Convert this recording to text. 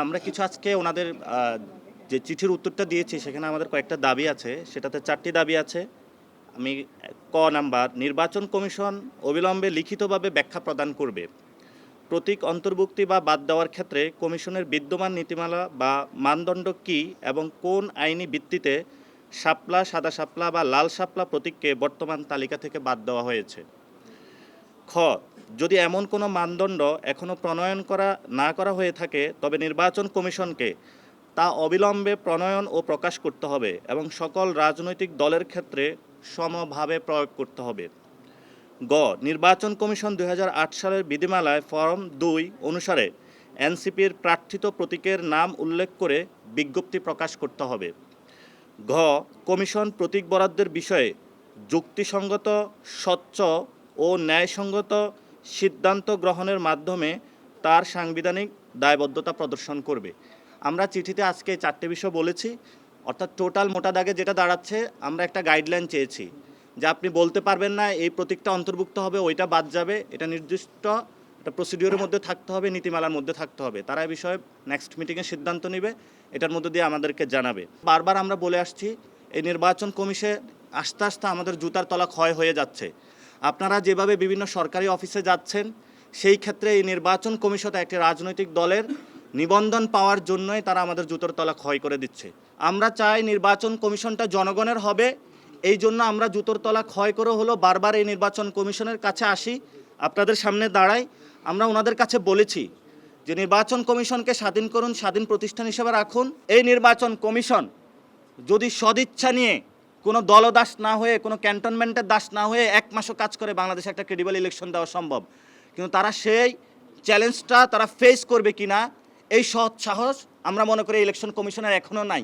আমরা কিছু আজকে ওনাদের যে চিঠির উত্তরটা দিয়েছি সেখানে আমাদের কয়েকটা দাবি আছে, সেটাতে 4টি দাবি আছে। আমি ক নাম্বার, নির্বাচন কমিশন অবিলম্বে লিখিতভাবে ব্যাখ্যা প্রদান করবে। প্রতীক অন্তর্ভুক্তি বা বাদ দেওয়ার ক্ষেত্রে কমিশনের বিদ্যমান নীতিমালা বা মানদণ্ড কী এবং কোন আইনি ভিত্তিতে শাপলা, সাদা শাপলা বা লাল শাপলা প্রতীককে বর্তমান তালিকা থেকে বাদ দেওয়া হয়েছে। খ, যদি এমন কোনো মানদণ্ড এখনও প্রণয়ন না করা হয়ে থাকে তবে নির্বাচন কমিশনকে তা অবিলম্বে প্রণয়ন ও প্রকাশ করতে হবে এবং সকল রাজনৈতিক দলের ক্ষেত্রে সমভাবে প্রয়োগ করতে হবে। গ, নির্বাচন কমিশন 2008 সালের বিধিমালায় ফরম 2 অনুসারে এনসিপির প্রার্থিত প্রতীকের নাম উল্লেখ করে বিজ্ঞপ্তি প্রকাশ করতে হবে। ঘ, কমিশন প্রতীক বরাদ্দের বিষয়ে যুক্তিসঙ্গত, স্বচ্ছ ও ন্যায়সঙ্গত সিদ্ধান্ত গ্রহণের মাধ্যমে তার সাংবিধানিক দায়বদ্ধতা প্রদর্শন করবে। আমরা চিঠিতে আজকে 4টে বিষয় বলেছি, অর্থাৎ টোটাল মোটা দাগে যেটা দাঁড়াচ্ছে, আমরা একটা গাইডলাইন চেয়েছি যে আপনি বলতে পারবেন না এই প্রতীকটা অন্তর্ভুক্ত হবে, ওইটা বাদ যাবে, এটা নির্দিষ্ট একটা প্রসিডিওরের মধ্যে থাকতে হবে, নীতিমালার মধ্যে থাকতে হবে। তারা এই বিষয়ে নেক্সট মিটিংয়ে সিদ্ধান্ত নেবে, এটার মধ্যে দিয়ে আমাদেরকে জানাবে। বারবার আমরা বলে আসছি এই নির্বাচন কমিশন আস্তে আস্তে আমাদের জুতার তলা ক্ষয় হয়ে যাচ্ছে। আপনারা যেভাবে বিভিন্ন সরকারি অফিসে যাচ্ছেন, সেই ক্ষেত্রে এই নির্বাচন কমিশন একটি রাজনৈতিক দলের নিবন্ধন পাওয়ার জন্যই তারা আমাদের জুতোর তলা ক্ষয় করে দিচ্ছে। আমরা চাই নির্বাচন কমিশনটা জনগণের হবে, এই জন্য আমরা জুতোর তলা ক্ষয় করে হলো বারবার এই নির্বাচন কমিশনের কাছে আসি, আপনাদের সামনে দাঁড়াই। আমরা ওনাদের কাছে বলেছি যে নির্বাচন কমিশনকে স্বাধীন করুন, স্বাধীন প্রতিষ্ঠান হিসেবে রাখুন। এই নির্বাচন কমিশন যদি সদিচ্ছা নিয়ে কোনো দলদাস না হয়ে, কোনো ক্যান্টনমেন্টের দাস না হয়ে 1 মাসও কাজ করে বাংলাদেশে একটা ক্রেডিবল ইলেকশন দেওয়া সম্ভব। কিন্তু তারা সেই চ্যালেঞ্জটা তারা ফেস করবে কিনা, এই সৎ সাহস আমরা মনে করি ইলেকশন কমিশনের এখনও নাই।